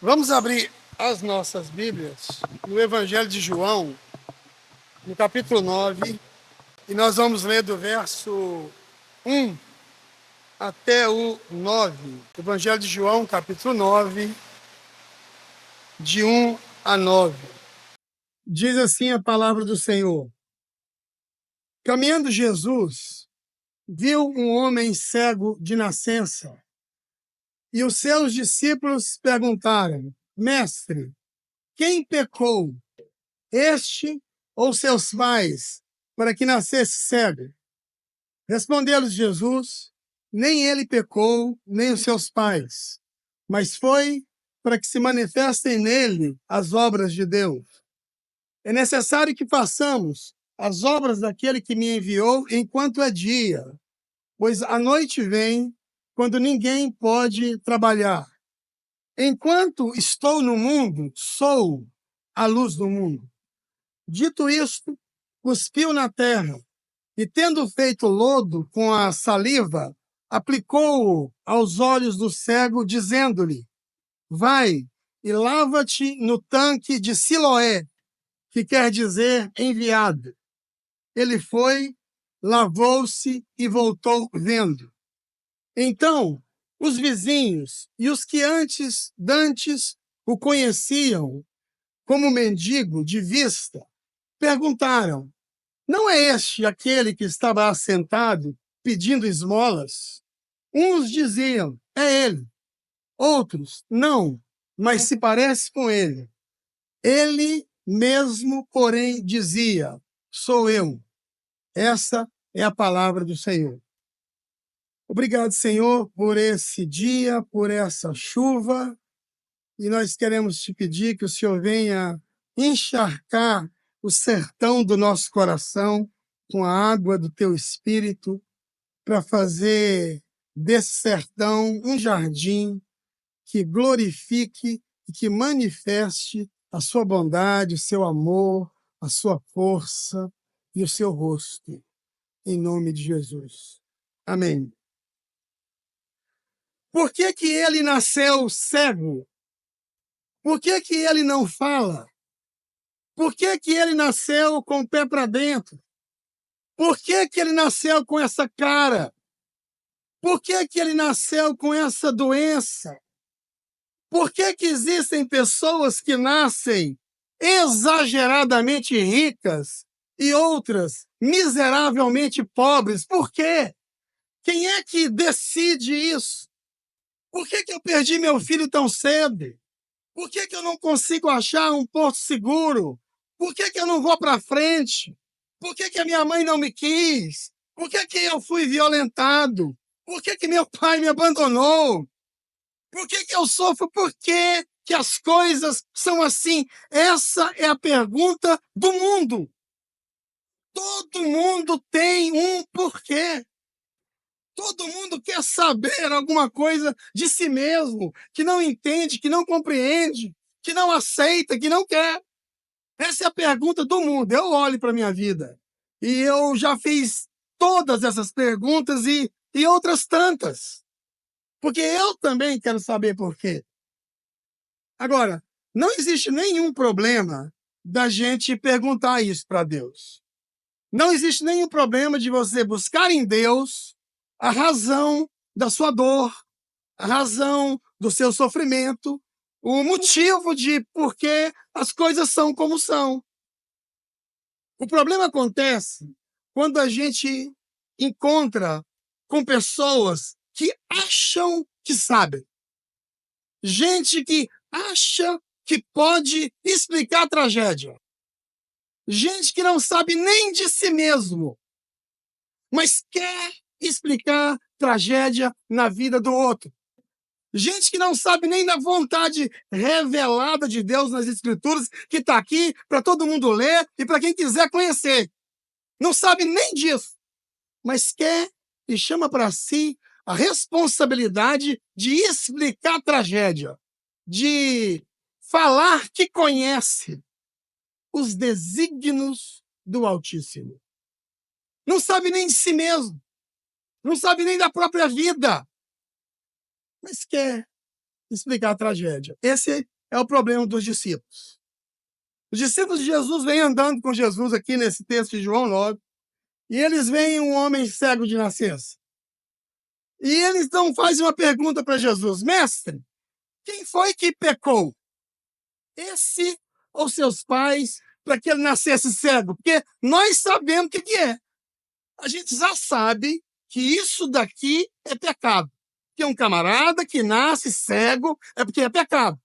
Vamos abrir as nossas Bíblias no Evangelho de João, no capítulo 9, e nós vamos ler do verso 1 até o 9. Evangelho de João, capítulo 9, de 1 a 9. Diz assim a palavra do Senhor: Caminhando Jesus, viu um homem cego de nascença, e os seus discípulos perguntaram: Mestre, quem pecou, este ou seus pais, para que nascesse cego? Respondeu-lhes Jesus: Nem ele pecou, nem os seus pais, mas foi para que se manifestem nele as obras de Deus. É necessário que façamos as obras daquele que me enviou enquanto é dia, pois a noite vem quando ninguém pode trabalhar. Enquanto estou no mundo, sou a luz do mundo. Dito isto, cuspiu na terra e, tendo feito lodo com a saliva, aplicou-o aos olhos do cego, dizendo-lhe: Vai e lava-te no tanque de Siloé, que quer dizer enviado. Ele foi, lavou-se e voltou vendo. Então, os vizinhos e os que dantes o conheciam como mendigo de vista, perguntaram: Não é este aquele que estava assentado pedindo esmolas? Uns diziam: É ele. Outros: Não, mas se parece com ele. Ele mesmo, porém, dizia: Sou eu. Essa é a palavra do Senhor. Obrigado, Senhor, por esse dia, por essa chuva. E nós queremos te pedir que o Senhor venha encharcar o sertão do nosso coração com a água do teu Espírito, para fazer desse sertão um jardim que glorifique e que manifeste a sua bondade, o seu amor, a sua força e o seu rosto. Em nome de Jesus. Amém. Por que que ele nasceu cego? Por que que ele não fala? Por que que ele nasceu com o pé para dentro? Por que que ele nasceu com essa cara? Por que que ele nasceu com essa doença? Por que que existem pessoas que nascem exageradamente ricas e outras miseravelmente pobres? Por quê? Quem é que decide isso? Por que que eu perdi meu filho tão cedo? Por que que eu não consigo achar um porto seguro? Por que que eu não vou para frente? Por que que a minha mãe não me quis? Por que que eu fui violentado? Por que que meu pai me abandonou? Por que que eu sofro? Por que que as coisas são assim? Essa é a pergunta do mundo. Todo mundo tem um porquê. Todo mundo quer saber alguma coisa de si mesmo, que não entende, que não compreende, que não aceita, que não quer. Essa é a pergunta do mundo. Eu olho para a minha vida e eu já fiz todas essas perguntas e outras tantas. Porque eu também quero saber por quê. Agora, não existe nenhum problema da gente perguntar isso para Deus. Não existe nenhum problema de você buscar em Deus a razão da sua dor, a razão do seu sofrimento, o motivo de por que as coisas são como são. O problema acontece quando a gente encontra com pessoas que acham que sabem. Gente que acha que pode explicar a tragédia. Gente que não sabe nem de si mesmo, mas quer explicar tragédia na vida do outro. Gente que não sabe nem da vontade revelada de Deus nas Escrituras, que está aqui para todo mundo ler e para quem quiser conhecer. Não sabe nem disso, mas quer e chama para si a responsabilidade de explicar a tragédia, de falar que conhece os desígnios do Altíssimo. Não sabe nem de si mesmo, não sabe nem da própria vida, mas quer explicar a tragédia. Esse é o problema dos discípulos. Os discípulos de Jesus vêm andando com Jesus aqui nesse texto de João 9, e eles veem um homem cego de nascença. E eles então fazem uma pergunta para Jesus: Mestre, quem foi que pecou? Esse ou seus pais, para que ele nascesse cego? Porque nós sabemos o que é. A gente já sabe que isso daqui é pecado. Que um camarada que nasce cego é porque é pecado.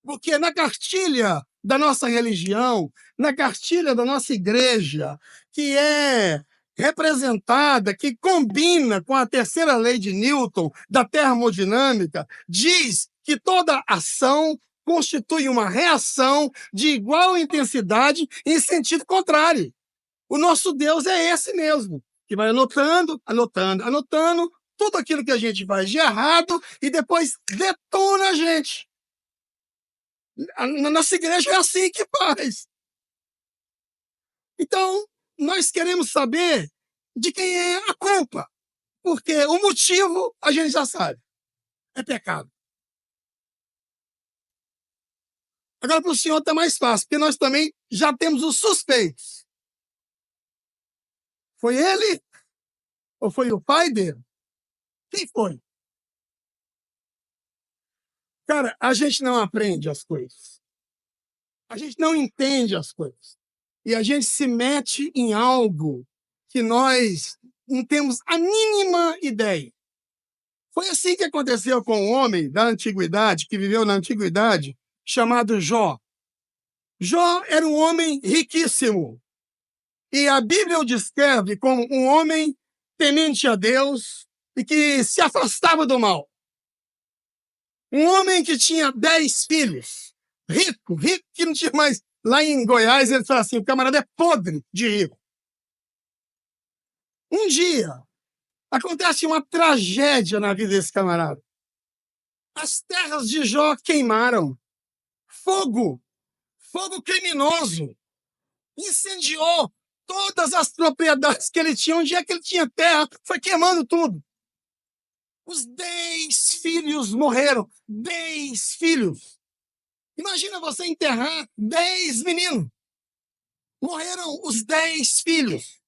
Porque na cartilha da nossa religião, na cartilha da nossa igreja, que é representada, que combina com a terceira lei de Newton, da termodinâmica, diz que toda ação constitui uma reação de igual intensidade em sentido contrário. O nosso Deus é esse mesmo, que vai anotando tudo aquilo que a gente faz de errado e depois detona a gente. Na nossa igreja é assim que faz. Então, nós queremos saber de quem é a culpa, porque o motivo a gente já sabe, é pecado. Agora, para o senhor está mais fácil, porque nós também já temos os suspeitos. Foi ele ou foi o pai dele? Quem foi? Cara, a gente não aprende as coisas. A gente não entende as coisas. E a gente se mete em algo que nós não temos a mínima ideia. Foi assim que aconteceu com um homem da antiguidade, que viveu na antiguidade, chamado Jó. Jó era um homem riquíssimo. E a Bíblia o descreve como um homem temente a Deus e que se afastava do mal. Um homem que tinha 10 filhos. Rico, que não tinha mais. Lá em Goiás, ele fala assim, o camarada é podre de rico. Um dia, acontece uma tragédia na vida desse camarada. As terras de Jó queimaram. Fogo criminoso, incendiou todas as propriedades que ele tinha. Onde é que ele tinha terra, foi queimando tudo. Os 10 filhos morreram. 10 filhos. Imagina você enterrar 10 meninos. Morreram os 10 filhos.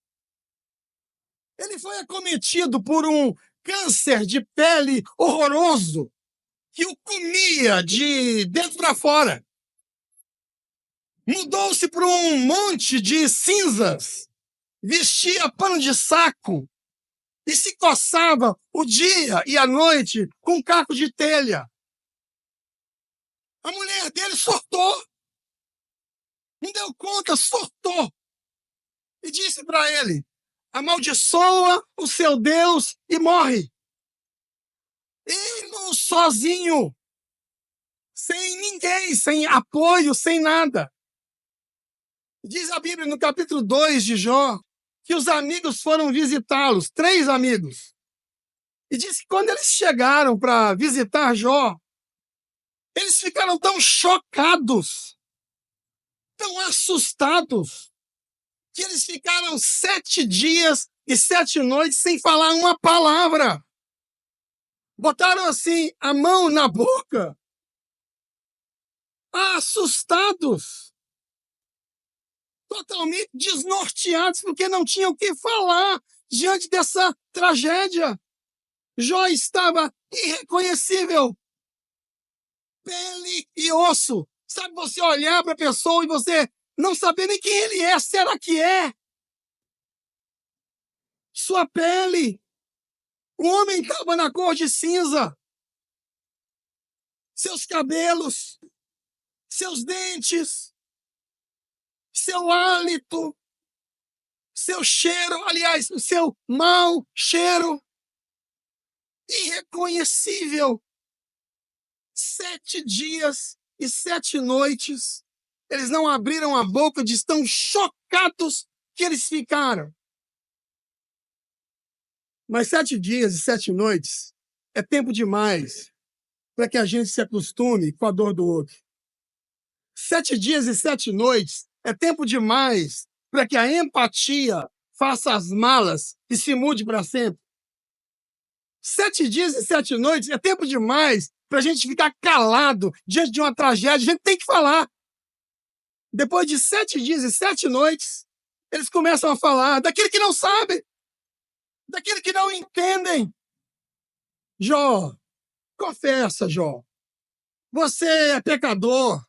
Ele foi acometido por um câncer de pele horroroso que o comia de dentro para fora. Mudou-se para um monte de cinzas, vestia pano de saco e se coçava o dia e a noite com caco de telha. A mulher dele surtou, não deu conta, surtou e disse para ele: amaldiçoa o seu Deus e morre. Ele sozinho, sem ninguém, sem apoio, sem nada. Diz a Bíblia no capítulo 2 de Jó que os amigos foram visitá-los, 3 amigos. E diz que quando eles chegaram para visitar Jó, eles ficaram tão chocados, tão assustados, que eles ficaram 7 dias e 7 noites sem falar uma palavra. Botaram assim a mão na boca, assustados. Totalmente desnorteados, porque não tinham o que falar diante dessa tragédia. Jó estava irreconhecível. Pele e osso. Sabe você olhar para a pessoa e você não saber nem quem ele é, será que é? Sua pele. O homem estava na cor de cinza. Seus cabelos, seus dentes, seu hálito, seu cheiro, aliás, o seu mau cheiro, irreconhecível. 7 dias e 7 noites, eles não abriram a boca de tão chocados que eles ficaram. Mas 7 dias e 7 noites é tempo demais para que a gente se acostume com a dor do outro. 7 dias e 7 noites é tempo demais para que a empatia faça as malas e se mude para sempre. 7 dias e 7 noites é tempo demais para a gente ficar calado diante de uma tragédia. A gente tem que falar. Depois de 7 dias e 7 noites, eles começam a falar daquele que não sabe, daquele que não entendem. Jó, confessa, Jó. Você é pecador.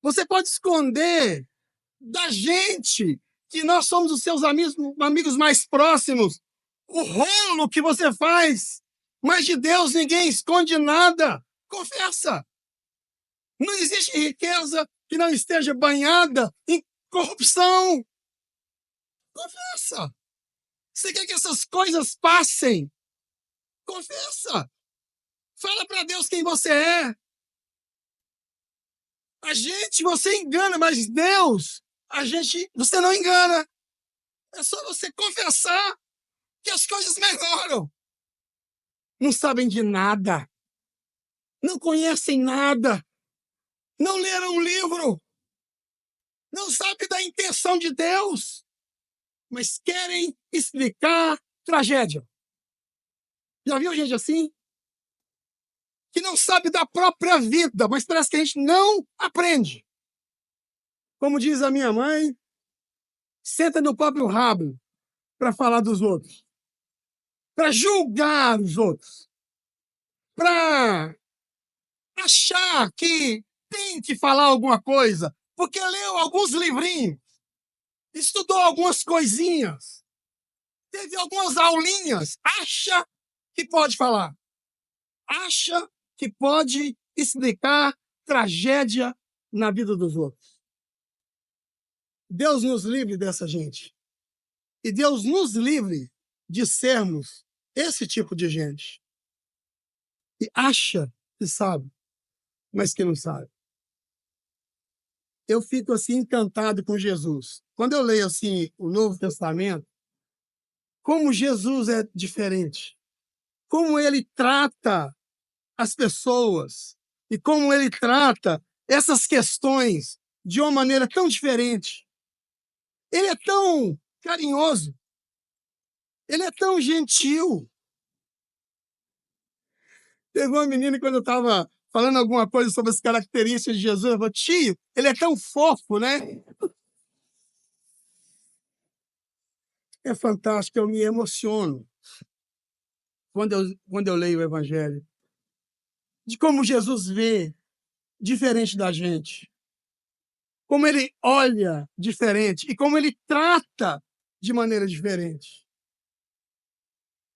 Você pode esconder da gente que nós somos os seus amigos mais próximos o rolo que você faz, mas de Deus ninguém esconde nada. Confessa. Não existe riqueza que não esteja banhada em corrupção. Confessa. Você quer que essas coisas passem? Confessa. Fala para Deus quem você é. A gente, você engana, mas Deus, você não engana. É só você confessar que as coisas melhoram. Não sabem de nada. Não conhecem nada. Não leram um livro. Não sabem da intenção de Deus. Mas querem explicar tragédia. Já viu gente assim? Que não sabe da própria vida, mas parece que a gente não aprende. Como diz a minha mãe, senta no próprio rabo para falar dos outros, para julgar os outros, para achar que tem que falar alguma coisa, porque leu alguns livrinhos, estudou algumas coisinhas, teve algumas aulinhas, acha que pode falar, acha que pode explicar tragédia na vida dos outros. Deus nos livre dessa gente. E Deus nos livre de sermos esse tipo de gente. Que acha que sabe, mas que não sabe. Eu fico assim encantado com Jesus. Quando eu leio assim o Novo Testamento, como Jesus é diferente. Como ele trata as pessoas e como ele trata essas questões de uma maneira tão diferente. Ele é tão carinhoso. Ele é tão gentil. Teve uma menina, quando eu estava falando alguma coisa sobre as características de Jesus, ela falou, tio, ele é tão fofo, né? É fantástico, eu me emociono quando eu leio o Evangelho. De como Jesus vê diferente da gente. Como ele olha diferente e como ele trata de maneira diferente.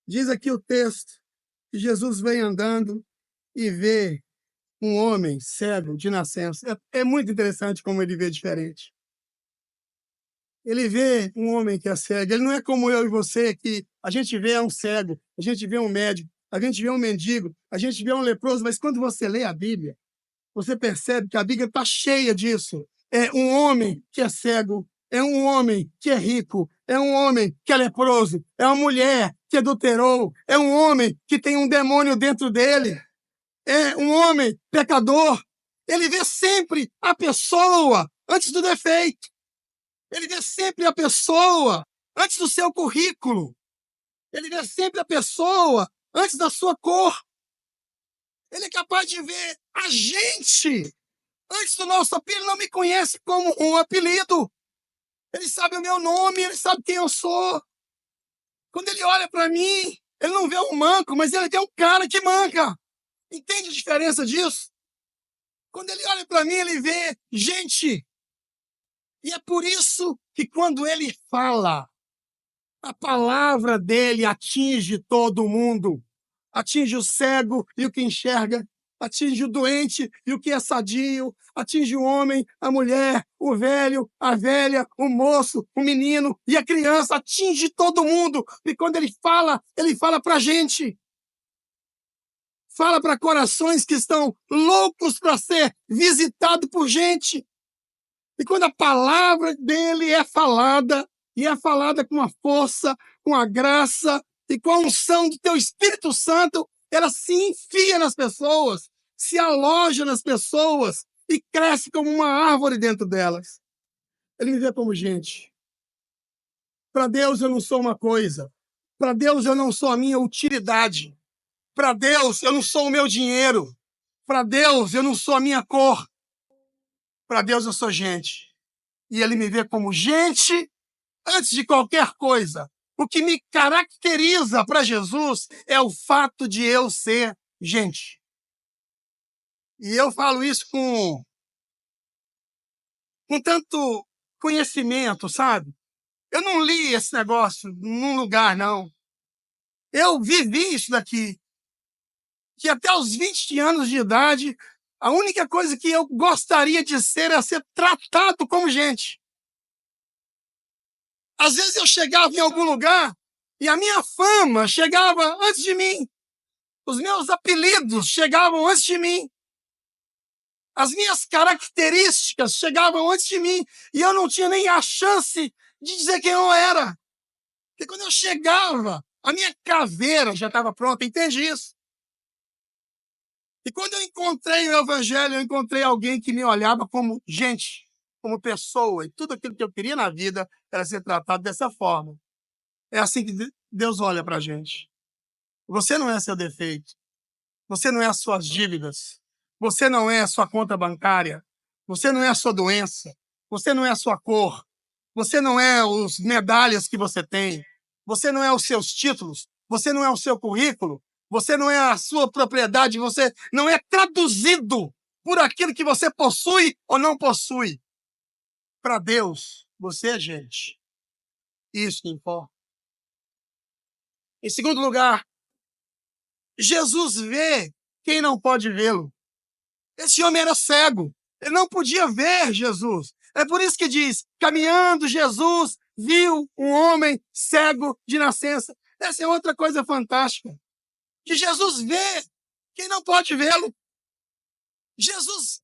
Diz aqui o texto que Jesus vem andando e vê um homem cego de nascença. É muito interessante como ele vê diferente. Ele vê um homem que é cego. Ele não é como eu e você, que a gente vê um cego, a gente vê um médico, a gente vê um mendigo, a gente vê um leproso, mas quando você lê a Bíblia, você percebe que a Bíblia está cheia disso. É um homem que é cego, é um homem que é rico, é um homem que é leproso, é uma mulher que adulterou, é um homem que tem um demônio dentro dele, é um homem pecador. Ele vê sempre a pessoa antes do defeito. Ele vê sempre a pessoa antes do seu currículo. Ele vê sempre a pessoa antes da sua cor. Ele é capaz de ver a gente antes do nosso apelido. Ele não me conhece como um apelido. Ele sabe o meu nome, ele sabe quem eu sou. Quando ele olha para mim, ele não vê um manco, mas ele vê um cara que manca. Entende a diferença disso? Quando ele olha para mim, ele vê gente. E é por isso que quando ele fala, a palavra dele atinge todo mundo. Atinge o cego e o que enxerga. Atinge o doente e o que é sadio. Atinge o homem, a mulher, o velho, a velha, o moço, o menino e a criança. Atinge todo mundo. E quando ele fala para a gente. Fala para corações que estão loucos para ser visitados por gente. E quando a palavra dele é falada, e é falada com a força, com a graça e com a unção do teu Espírito Santo, ela se enfia nas pessoas, se aloja nas pessoas e cresce como uma árvore dentro delas. Ele me vê como gente. Para Deus eu não sou uma coisa. Para Deus, eu não sou a minha utilidade. Para Deus, eu não sou o meu dinheiro. Para Deus, eu não sou a minha cor. Para Deus, eu sou gente. E Ele me vê como gente antes de qualquer coisa. O que me caracteriza para Jesus é o fato de eu ser gente. E eu falo isso com tanto conhecimento, sabe? Eu não li esse negócio num lugar, não. Eu vivi isso daqui. Que até os 20 anos de idade, a única coisa que eu gostaria de ser é ser tratado como gente. Às vezes eu chegava em algum lugar e a minha fama chegava antes de mim. Os meus apelidos chegavam antes de mim. As minhas características chegavam antes de mim. E eu não tinha nem a chance de dizer quem eu era. Porque quando eu chegava, a minha caveira já estava pronta. Entende isso? E quando eu encontrei o Evangelho, eu encontrei alguém que me olhava como gente, como pessoa. E tudo aquilo que eu queria na vida era ser tratado dessa forma. É assim que Deus olha para a gente. Você não é seu defeito. Você não é as suas dívidas. Você não é a sua conta bancária. Você não é a sua doença. Você não é a sua cor. Você não é as medalhas que você tem. Você não é os seus títulos. Você não é o seu currículo. Você não é a sua propriedade. Você não é traduzido por aquilo que você possui ou não possui. Para Deus, você é gente. Isso que importa. Em segundo lugar, Jesus vê quem não pode vê-lo. Esse homem era cego. Ele não podia ver Jesus. É por isso que diz, caminhando Jesus viu um homem cego de nascença. Essa é outra coisa fantástica. Que Jesus vê quem não pode vê-lo. Jesus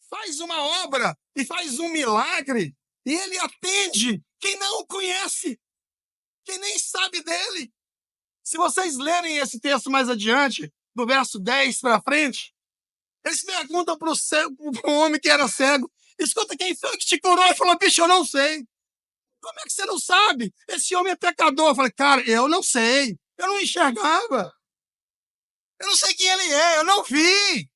faz uma obra e faz um milagre e ele atende quem não o conhece, quem nem sabe dele. Se vocês lerem esse texto mais adiante, do verso 10 para frente, eles perguntam para o homem que era cego, escuta, quem foi que te curou? Ele falou, bicho, eu não sei. Como é que você não sabe? Esse homem é pecador. Eu falei, cara, eu não sei. Eu não enxergava. Eu não sei quem ele é, eu não vi.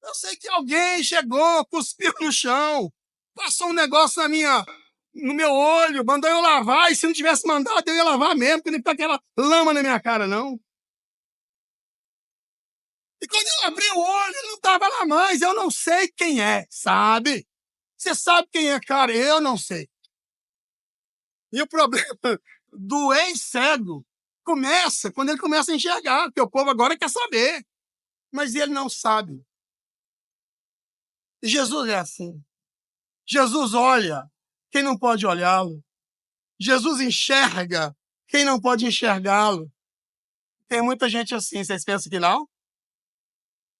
Eu sei que alguém chegou, cuspiu no chão, passou um negócio no meu olho, mandou eu lavar, e se não tivesse mandado, eu ia lavar mesmo, porque não tem aquela lama na minha cara, não. E quando eu abri o olho, ele não estava lá mais. Eu não sei quem é, sabe? Você sabe quem é, cara? Eu não sei. E o problema do ex-cego começa quando ele começa a enxergar, porque o povo agora quer saber. Mas ele não sabe. E Jesus é assim. Jesus olha quem não pode olhá-lo. Jesus enxerga quem não pode enxergá-lo. Tem muita gente assim, vocês pensam que não?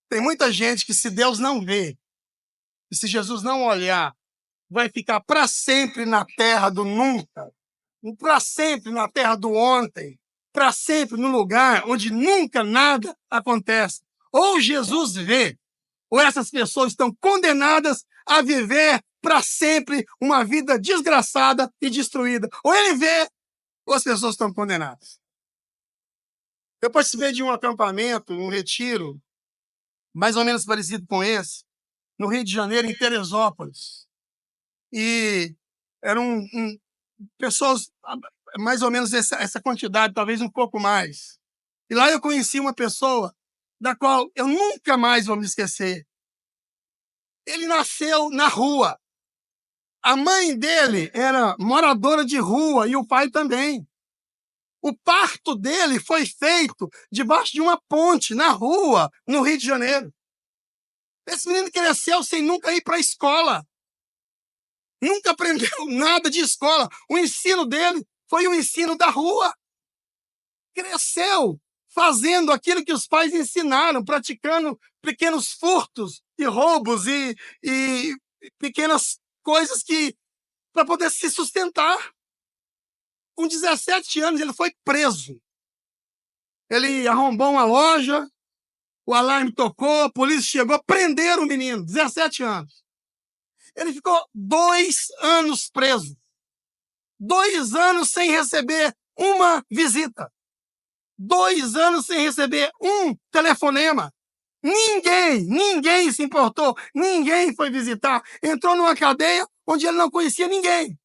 Tem muita gente que se Deus não vê, e se Jesus não olhar, vai ficar para sempre na terra do nunca, para sempre na terra do ontem, para sempre no lugar onde nunca nada acontece. Ou Jesus vê, ou essas pessoas estão condenadas a viver para sempre uma vida desgraçada e destruída. Ou ele vê, ou as pessoas estão condenadas. Eu participei de um acampamento, um retiro, mais ou menos parecido com esse, no Rio de Janeiro, em Teresópolis. E eram pessoas, mais ou menos essa quantidade, talvez um pouco mais. E lá eu conheci uma pessoa da qual eu nunca mais vou me esquecer. Ele nasceu na rua. A mãe dele era moradora de rua e o pai também. O parto dele foi feito debaixo de uma ponte, na rua, no Rio de Janeiro. Esse menino cresceu sem nunca ir para a escola. Nunca aprendeu nada de escola. O ensino dele foi o ensino da rua. Cresceu fazendo aquilo que os pais ensinaram, praticando pequenos furtos e roubos e pequenas coisas para poder se sustentar. Com 17 anos, ele foi preso. Ele arrombou uma loja, o alarme tocou, a polícia chegou, prenderam o menino, 17 anos. Ele ficou 2 anos preso. 2 anos sem receber uma visita. 2 anos sem receber um telefonema. Ninguém se importou, ninguém foi visitar. Entrou numa cadeia onde ele não conhecia ninguém.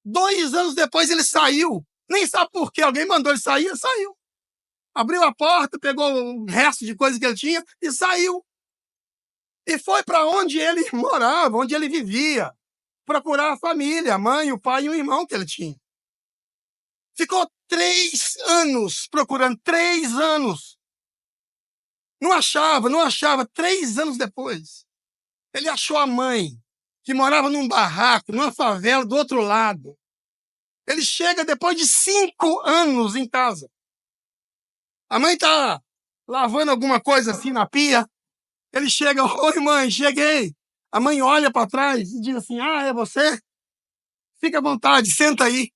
2 anos depois ele saiu. Nem sabe por quê. Alguém mandou ele sair, ele saiu. Abriu a porta, pegou o resto de coisa que ele tinha e saiu. E foi para onde ele morava, onde ele vivia, procurar a família, a mãe, o pai e o irmão que ele tinha. Ficou 3 anos procurando, 3 anos. Não achava. 3 anos depois, ele achou a mãe, que morava num barraco, numa favela do outro lado. Ele chega depois de 5 anos em casa. A mãe está lavando alguma coisa assim na pia. Ele chega, oi mãe, cheguei. A mãe olha para trás e diz assim, é você? Fica à vontade, senta aí.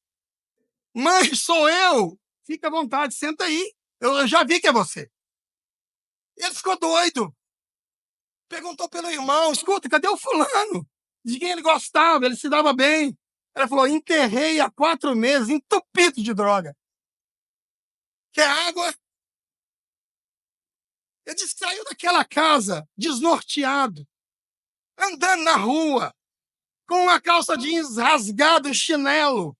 Mãe, sou eu. Fica à vontade, senta aí. Eu já vi que é você. Ele ficou doido. Perguntou pelo irmão, escuta, cadê o fulano? De quem ele gostava, ele se dava bem. Ela falou, enterrei há 4 meses, entupido de droga. Quer água? Ele disse que saiu daquela casa desnorteado, andando na rua, com uma calça jeans rasgada, um chinelo,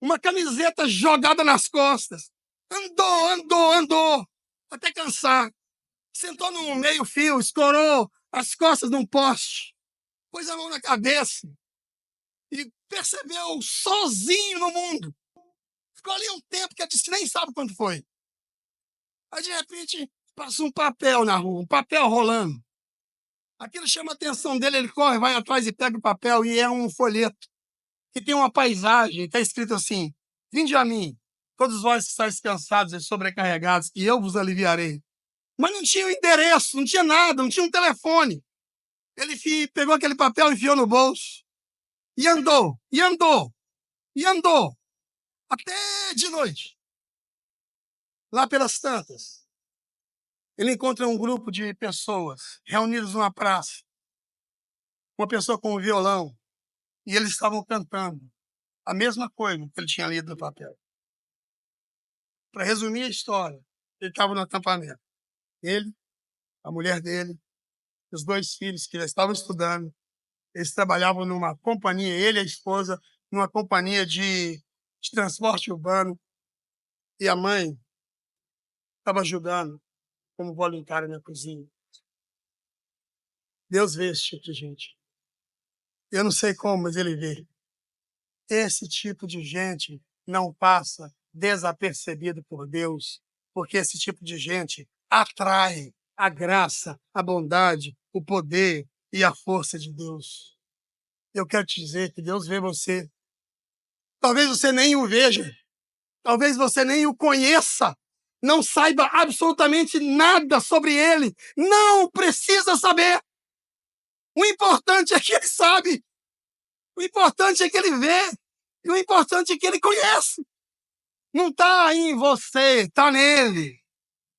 uma camiseta jogada nas costas. Andou, até cansar. Sentou no meio-fio, escorou as costas num poste, pôs a mão na cabeça e percebeu sozinho no mundo. Ficou ali um tempo que eu disse que nem sabe quanto foi. Aí, de repente, passa um papel na rua, um papel rolando. Aquilo chama a atenção dele, ele corre, vai atrás e pega o papel, e é um folheto que tem uma paisagem, está escrito assim, vinde a mim, todos vós que estáis cansados e sobrecarregados, e eu vos aliviarei. Mas não tinha o endereço, não tinha nada, não tinha um telefone. Ele pegou aquele papel, enfiou no bolso, e andou, até de noite. Lá pelas tantas, ele encontra um grupo de pessoas reunidas numa praça, uma pessoa com um violão, e eles estavam cantando a mesma coisa que ele tinha lido no papel. Para resumir a história, ele estava no acampamento. Ele, a mulher dele, os 2 filhos que já estavam estudando, eles trabalhavam numa companhia, ele e a esposa, numa companhia de transporte urbano, e a mãe estava ajudando como voluntária na cozinha. Deus vê esse tipo de gente. Eu não sei como, mas ele vê. Esse tipo de gente não passa desapercebido por Deus, porque esse tipo de gente atrai a graça, a bondade, o poder e a força de Deus. Eu quero te dizer que Deus vê você. Talvez você nem o veja, talvez você nem o conheça, não saiba absolutamente nada sobre ele. Não precisa saber. O importante é que ele sabe. O importante é que ele vê. E o importante é que ele conhece. Não está em você, está nele.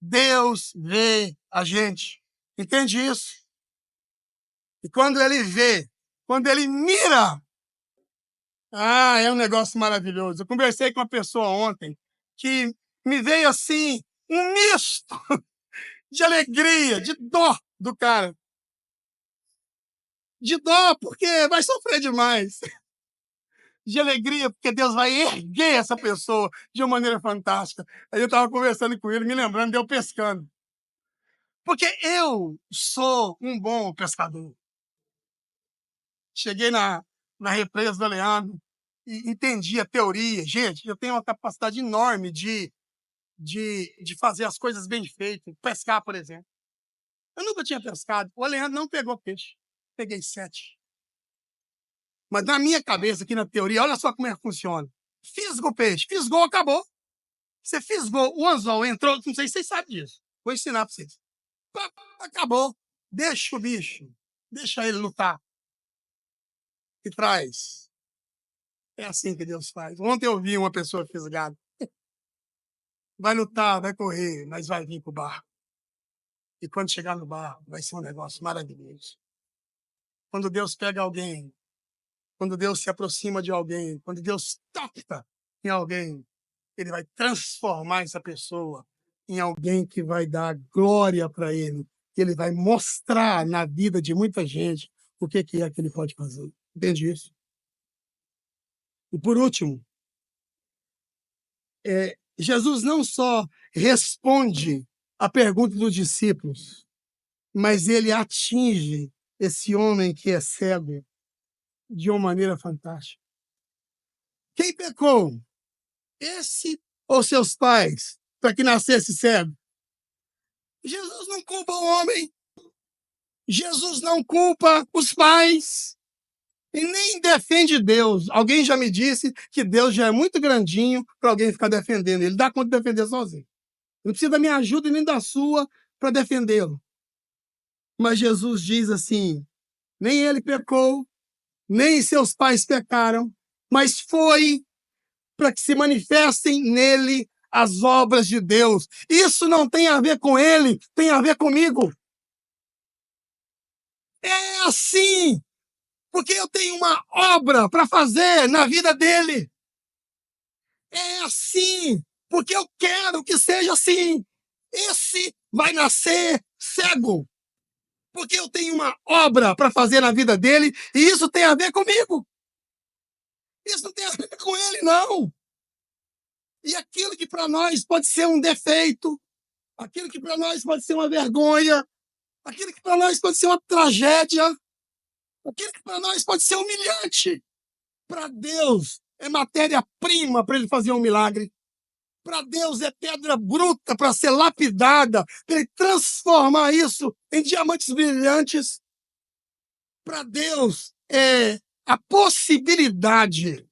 Deus vê a gente. Entende isso? E quando ele vê, quando ele mira, é um negócio maravilhoso. Eu conversei com uma pessoa ontem que me veio assim, um misto de alegria, de dó do cara. De dó, porque vai sofrer demais. De alegria, porque Deus vai erguer essa pessoa de uma maneira fantástica. Aí eu estava conversando com ele, me lembrando de eu pescando. Porque eu sou um bom pescador. Cheguei na represa do Leandro e entendi a teoria. Gente, eu tenho uma capacidade enorme de fazer as coisas bem feitas. Pescar, por exemplo. Eu nunca tinha pescado. O Leandro não pegou peixe. Peguei 7. Mas na minha cabeça, aqui na teoria, olha só como é que funciona. Fisgou o peixe. Fisgou, acabou. Você fisgou, o anzol entrou. Não sei se vocês sabem disso. Vou ensinar para vocês. Acabou. Deixa o bicho. Deixa ele lutar. E traz. É assim que Deus faz. Ontem eu vi uma pessoa fisgada. Vai lutar, vai correr, mas vai vir para o barco. E quando chegar no barco, vai ser um negócio maravilhoso. Quando Deus pega alguém, quando Deus se aproxima de alguém, quando Deus toca em alguém, ele vai transformar essa pessoa em alguém que vai dar glória para ele, que ele vai mostrar na vida de muita gente o que é que ele pode fazer. Entende isso? E por último, Jesus não só responde a pergunta dos discípulos, mas ele atinge esse homem que é cego de uma maneira fantástica. Quem pecou? Esse ou seus pais, para que nascesse cego? Jesus não culpa o homem. Jesus não culpa os pais. E nem defende Deus. Alguém já me disse que Deus já é muito grandinho para alguém ficar defendendo. Ele dá conta de defender sozinho. Não precisa da minha ajuda e nem da sua para defendê-lo. Mas Jesus diz assim: nem ele pecou, nem seus pais pecaram, mas foi para que se manifestem nele as obras de Deus. Isso não tem a ver com ele, tem a ver comigo. É assim, porque eu tenho uma obra para fazer na vida dele. É assim, porque eu quero que seja assim. Esse vai nascer cego, porque eu tenho uma obra para fazer na vida dele, e isso tem a ver comigo. Isso não tem a ver com ele, não. E aquilo que para nós pode ser um defeito, aquilo que para nós pode ser uma vergonha, aquilo que para nós pode ser uma tragédia, aquilo que para nós pode ser humilhante, para Deus é matéria-prima para ele fazer um milagre. Para Deus é pedra bruta para ser lapidada, para ele transformar isso em diamantes brilhantes. Para Deus é a possibilidade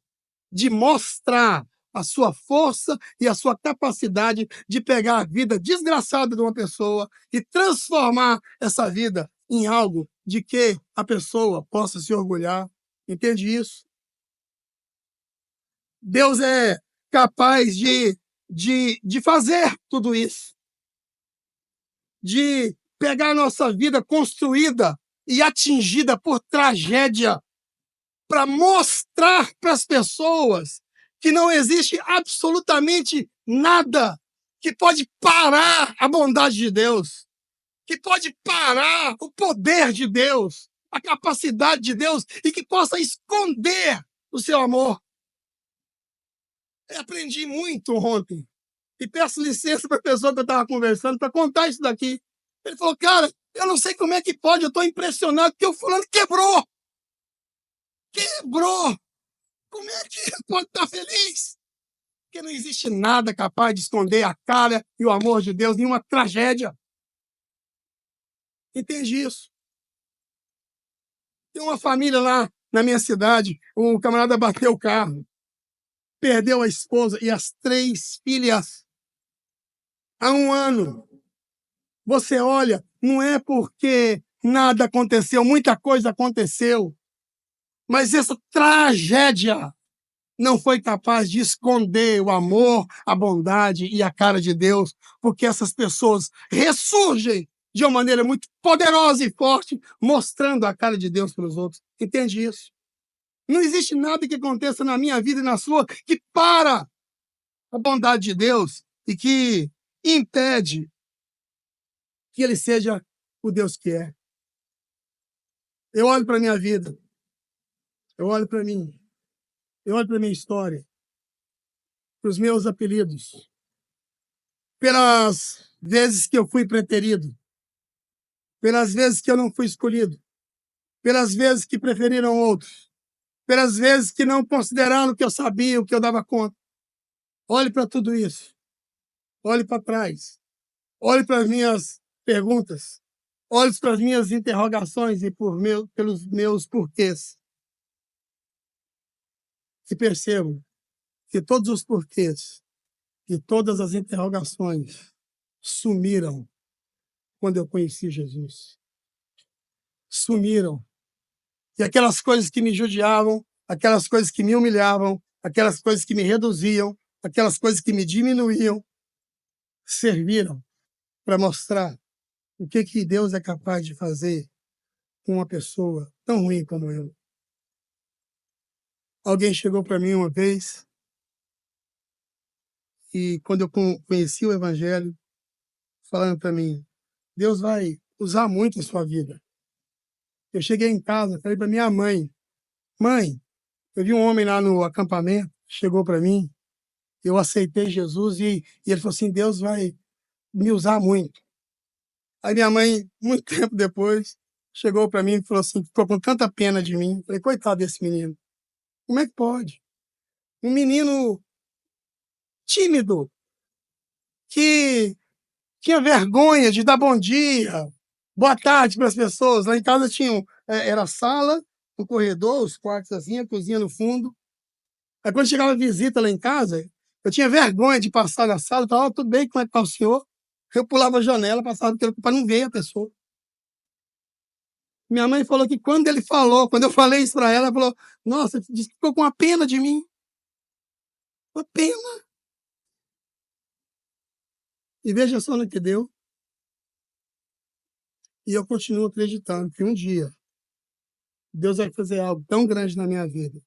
de mostrar a sua força e a sua capacidade de pegar a vida desgraçada de uma pessoa e transformar essa vida em algo de que a pessoa possa se orgulhar. Entende isso? Deus é capaz de fazer tudo isso, de pegar a nossa vida construída e atingida por tragédia para mostrar para as pessoas que não existe absolutamente nada que pode parar a bondade de Deus, que pode parar o poder de Deus, a capacidade de Deus e que possa esconder o seu amor. Eu aprendi muito ontem e peço licença para a pessoa que eu estava conversando para contar isso daqui. Ele falou, cara, eu não sei como é que pode, eu estou impressionado porque o fulano quebrou. Quebrou! Como é que ele pode estar feliz? Porque não existe nada capaz de esconder a cara e o amor de Deus em uma tragédia. Entende isso? Tem uma família lá na minha cidade, um camarada bateu o carro, perdeu a esposa e as 3 filhas há 1 ano. Você olha, não é porque nada aconteceu, muita coisa aconteceu, mas essa tragédia não foi capaz de esconder o amor, a bondade e a cara de Deus, porque essas pessoas ressurgem de uma maneira muito poderosa e forte, mostrando a cara de Deus para os outros. Entende isso? Não existe nada que aconteça na minha vida e na sua que para a bondade de Deus e que impede que ele seja o Deus que é. Eu olho para a minha vida, eu olho para mim, eu olho para a minha história, para os meus apelidos, pelas vezes que eu fui preterido, pelas vezes que eu não fui escolhido, pelas vezes que preferiram outros, pelas vezes que não consideraram que eu sabia, o que eu dava conta. Olhe para tudo isso. Olhe para trás. Olhe para as minhas perguntas. Olhe para as minhas interrogações e pelos meus porquês. E percebo que todos os porquês e todas as interrogações sumiram quando eu conheci Jesus. Sumiram. E aquelas coisas que me judiavam, aquelas coisas que me humilhavam, aquelas coisas que me reduziam, aquelas coisas que me diminuíam, serviram para mostrar o que Deus é capaz de fazer com uma pessoa tão ruim como eu. Alguém chegou para mim uma vez E quando eu conheci o evangelho, falando para mim, Deus vai usar muito a sua vida. Eu cheguei em casa, falei para minha mãe, mãe, eu vi um homem lá no acampamento, chegou para mim, eu aceitei Jesus e ele falou assim, Deus vai me usar muito. Aí minha mãe, muito tempo depois, chegou para mim e falou assim, ficou com tanta pena de mim. Falei, coitado desse menino. Como é que pode? Um menino tímido, que tinha vergonha de dar bom dia, boa tarde para as pessoas. Lá em casa era a sala, o corredor, os quartos assim, a cozinha no fundo. Aí quando chegava visita lá em casa, eu tinha vergonha de passar na sala, falava, tudo bem, como é que está o senhor? Eu pulava a janela, passava para não ver a pessoa. Minha mãe falou que quando eu falei isso para ela, ela falou, nossa, disse que ficou com uma pena de mim. Uma pena. E veja só no que deu. E eu continuo acreditando que um dia Deus vai fazer algo tão grande na minha vida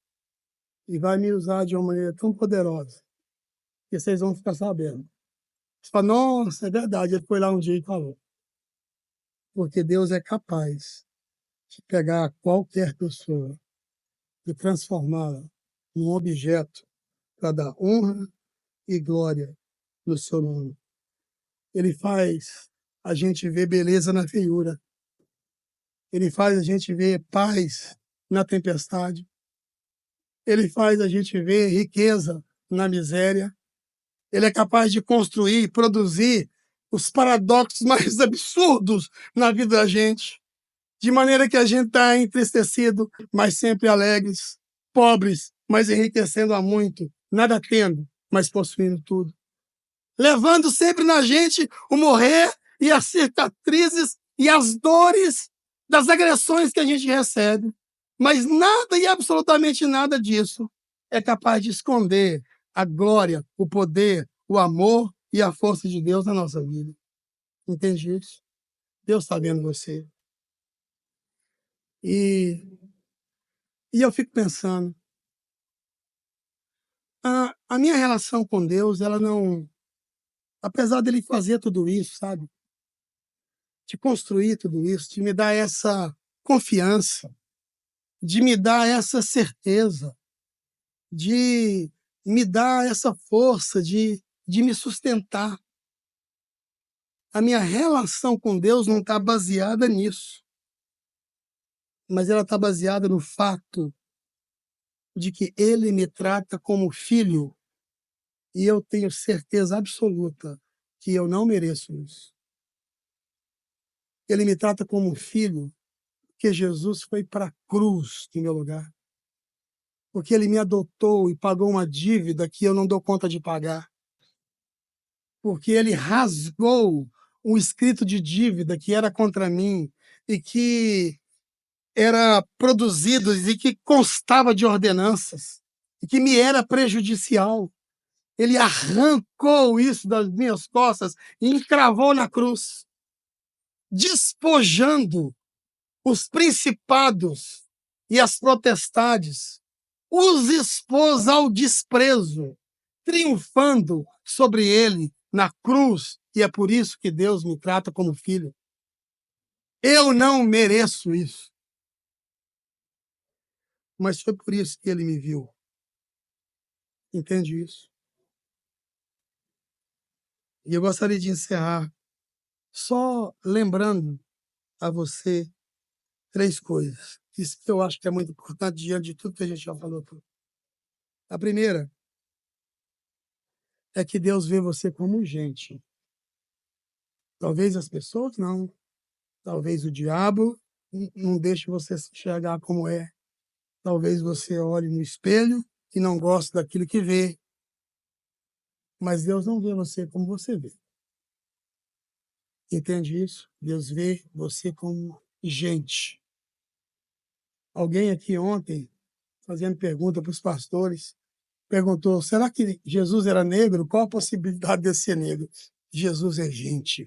e vai me usar de uma maneira tão poderosa que vocês vão ficar sabendo. Você fala, nossa, é verdade, ele foi lá um dia e falou. Porque Deus é capaz de pegar qualquer pessoa e transformá-la num objeto para dar honra e glória no seu nome. Ele faz a gente ver beleza na feiura. Ele faz a gente ver paz na tempestade. Ele faz a gente ver riqueza na miséria. Ele é capaz de construir, produzir os paradoxos mais absurdos na vida da gente, de maneira que a gente está entristecido, mas sempre alegres, pobres, mas enriquecendo a muito, nada tendo, mas possuindo tudo. Levando sempre na gente o morrer e as cicatrizes e as dores das agressões que a gente recebe. Mas nada e absolutamente nada disso é capaz de esconder a glória, o poder, o amor e a força de Deus na nossa vida. Entende isso? Deus está vendo você. E, e eu fico pensando, a minha relação com Deus, ela não, apesar dele fazer tudo isso, sabe? De construir tudo isso, de me dar essa confiança, de me dar essa certeza, de me dar essa força, de me sustentar. A minha relação com Deus não está baseada nisso, mas ela está baseada no fato de que Ele me trata como filho e eu tenho certeza absoluta que eu não mereço isso. Ele me trata como um filho porque Jesus foi para a cruz em meu lugar. Porque ele me adotou e pagou uma dívida que eu não dou conta de pagar. Porque ele rasgou um escrito de dívida que era contra mim e que era produzido e que constava de ordenanças e que me era prejudicial. Ele arrancou isso das minhas costas e encravou na cruz, despojando os principados e as potestades, os expôs ao desprezo, triunfando sobre ele na cruz, e é por isso que Deus me trata como filho. Eu não mereço isso, mas foi por isso que ele me viu. Entende isso? E eu gostaria de encerrar só lembrando a você 3 coisas. Isso que eu acho que é muito importante diante de tudo que a gente já falou. A primeira é que Deus vê você como gente. Talvez as pessoas não. Talvez o diabo não deixe você se enxergar como é. Talvez você olhe no espelho e não goste daquilo que vê. Mas Deus não vê você como você vê. Entende isso? Deus vê você como gente. Alguém aqui ontem, fazendo pergunta para os pastores, perguntou, será que Jesus era negro? Qual a possibilidade de ser negro? Jesus é gente.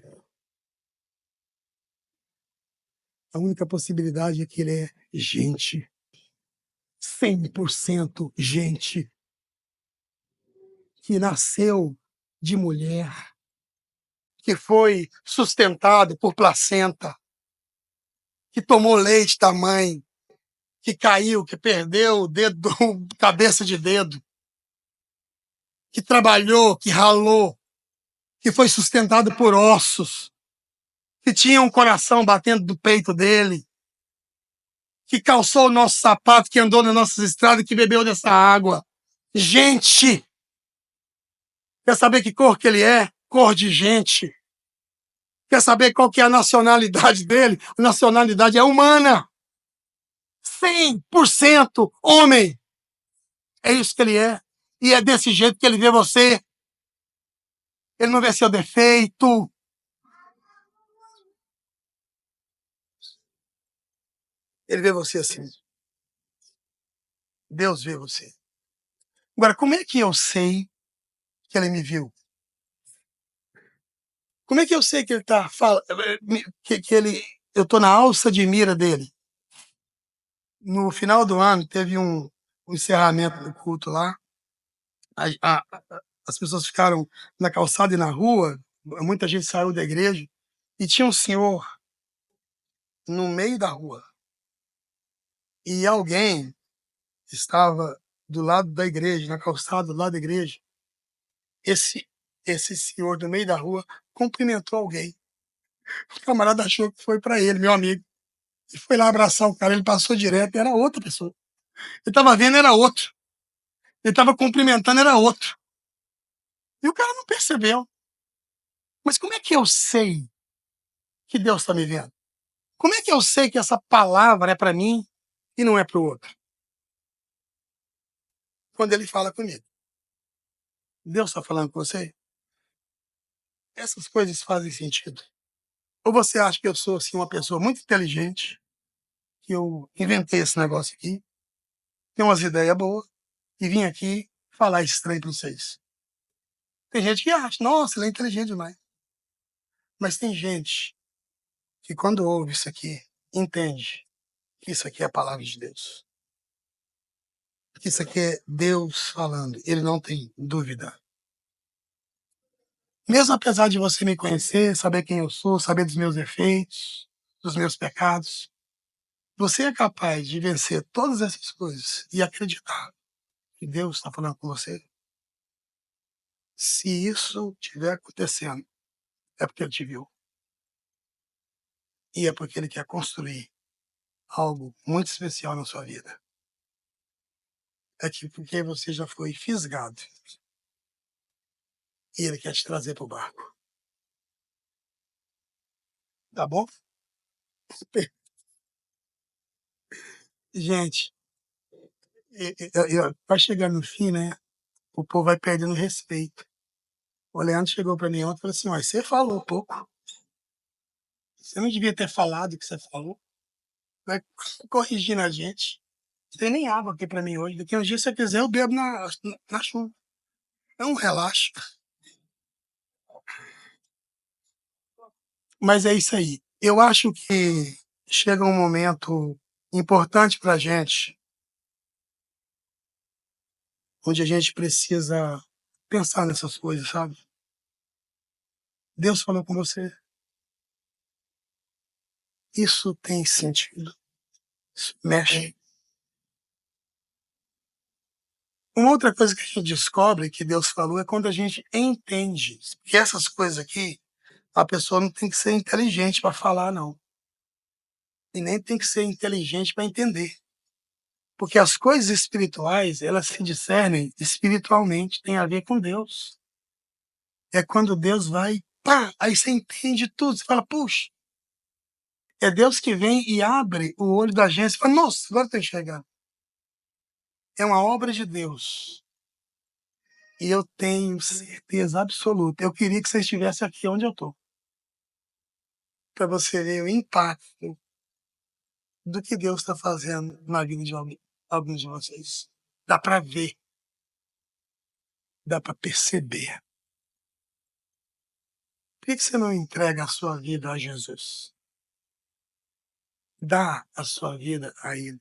A única possibilidade é que ele é gente. 100% gente. Que nasceu de mulher, que foi sustentado por placenta, que tomou leite da mãe, que caiu, que perdeu o dedo, cabeça de dedo, que trabalhou, que ralou, que foi sustentado por ossos, que tinha um coração batendo do peito dele, que calçou o nosso sapato, que andou nas nossas estradas, que bebeu dessa água. Gente! Quer saber que cor que ele é? Cor de gente. Quer saber qual que é a nacionalidade dele? A nacionalidade é humana. 100% homem. É isso que ele é. E é desse jeito que ele vê você. Ele não vê seu defeito. Ele vê você assim. Deus vê você. Agora, como é que eu sei que ele me viu? Como é que eu sei que ele tá que eu tô na alça de mira dele? No final do ano teve um encerramento do culto lá. A, as pessoas ficaram na calçada e na rua, muita gente saiu da igreja, e tinha um senhor no meio da rua. E alguém estava do lado da igreja, na calçada do lado da igreja. Esse, esse senhor do meio da rua cumprimentou alguém. O camarada achou que foi para ele, meu amigo. E foi lá abraçar o cara, ele passou direto, era outra pessoa. Ele estava vendo, era outro. Ele estava cumprimentando, era outro. E o cara não percebeu. Mas como é que eu sei que Deus está me vendo? Como é que eu sei que essa palavra é para mim e não é para o outro? Quando ele fala comigo. Deus está falando com você? Essas coisas fazem sentido. Ou você acha que eu sou assim, uma pessoa muito inteligente, que eu inventei esse negócio aqui, tenho umas ideias boas, e vim aqui falar estranho para vocês? Tem gente que acha, nossa, ele é inteligente demais. Mas tem gente que quando ouve isso aqui, entende que isso aqui é a palavra de Deus. Que isso aqui é Deus falando. Ele não tem dúvida. Mesmo apesar de você me conhecer, saber quem eu sou, saber dos meus defeitos, dos meus pecados, você é capaz de vencer todas essas coisas e acreditar que Deus está falando com você? Se isso estiver acontecendo, é porque Ele te viu. E é porque Ele quer construir algo muito especial na sua vida. É que porque você já foi fisgado e Ele quer te trazer para o barco. Tá bom? Gente, vai chegando no fim, né? O povo vai perdendo respeito. O Leandro chegou para mim ontem e falou assim: "Mas você falou pouco. Você não devia ter falado o que você falou. Vai corrigindo a gente. Não tem nem água aqui para mim hoje. Daqui uns dias, se você quiser, eu bebo na chuva. É um relaxo. Mas é isso aí. Eu acho que chega um momento importante para a gente, onde a gente precisa pensar nessas coisas, sabe? Deus falou com você. Isso tem sentido. Isso mexe. Uma outra coisa que a gente descobre que Deus falou é quando a gente entende que essas coisas aqui, a pessoa não tem que ser inteligente para falar, não. E nem tem que ser inteligente para entender. Porque as coisas espirituais, elas se discernem espiritualmente, tem a ver com Deus. É quando Deus vai, pá, aí você entende tudo, você fala, puxa, é Deus que vem e abre o olho da gente, você fala, nossa, agora estou enxergando. É uma obra de Deus. E eu tenho certeza absoluta. Eu queria que você estivesse aqui onde eu estou, para você ver o impacto do que Deus está fazendo na vida de alguns de vocês. Dá para ver, dá para perceber. Por que você não entrega a sua vida a Jesus? Dá a sua vida a Ele.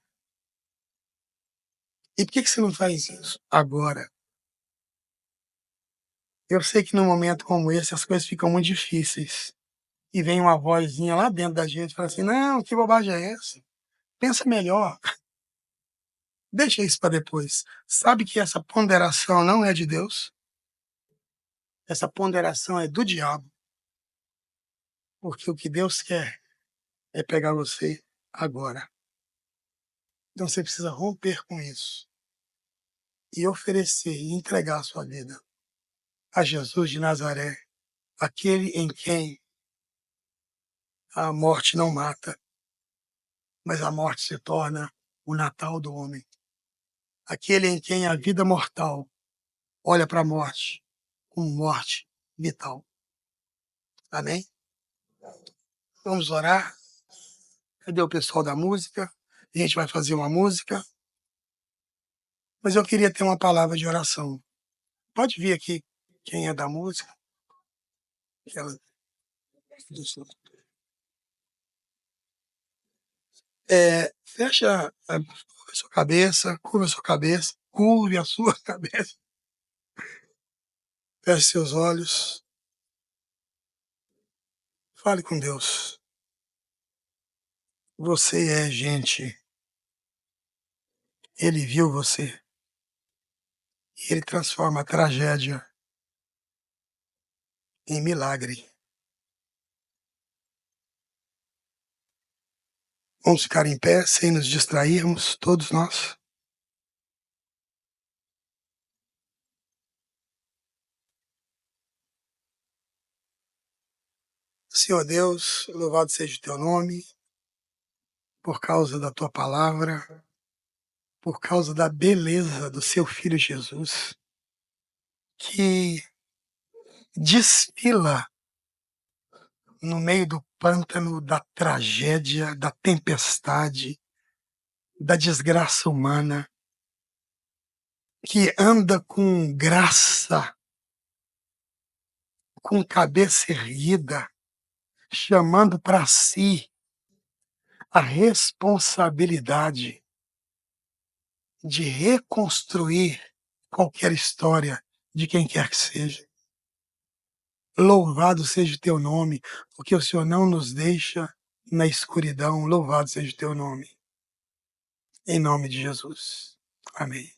E por que você não faz isso agora? Eu sei que num momento como esse as coisas ficam muito difíceis. E vem uma vozinha lá dentro da gente e fala assim: não, que bobagem é essa? Pensa melhor, deixa isso para depois. Sabe que essa ponderação não é de Deus? Essa ponderação é do diabo, porque o que Deus quer é pegar você agora. Então você precisa romper com isso e oferecer e entregar a sua vida a Jesus de Nazaré, aquele em quem a morte não mata, mas a morte se torna o Natal do homem. Aquele em quem a vida mortal olha para a morte como morte vital. Amém? Vamos orar. Cadê o pessoal da música? A gente vai fazer uma música, mas eu queria ter uma palavra de oração. Pode vir aqui quem é da música. Aquela- fecha a sua cabeça, curve a sua cabeça, feche seus olhos, fale com Deus. Você é gente, Ele viu você e Ele transforma a tragédia em milagre. Vamos ficar em pé sem nos distrairmos, todos nós. Senhor Deus, louvado seja o teu nome, por causa da tua palavra, por causa da beleza do seu filho Jesus, que desfila no meio do pântano da tragédia, da tempestade, da desgraça humana, que anda com graça, com cabeça erguida, chamando para si a responsabilidade de reconstruir qualquer história de quem quer que seja. Louvado seja o teu nome, porque o Senhor não nos deixa na escuridão. Louvado seja o teu nome. Em nome de Jesus. Amém.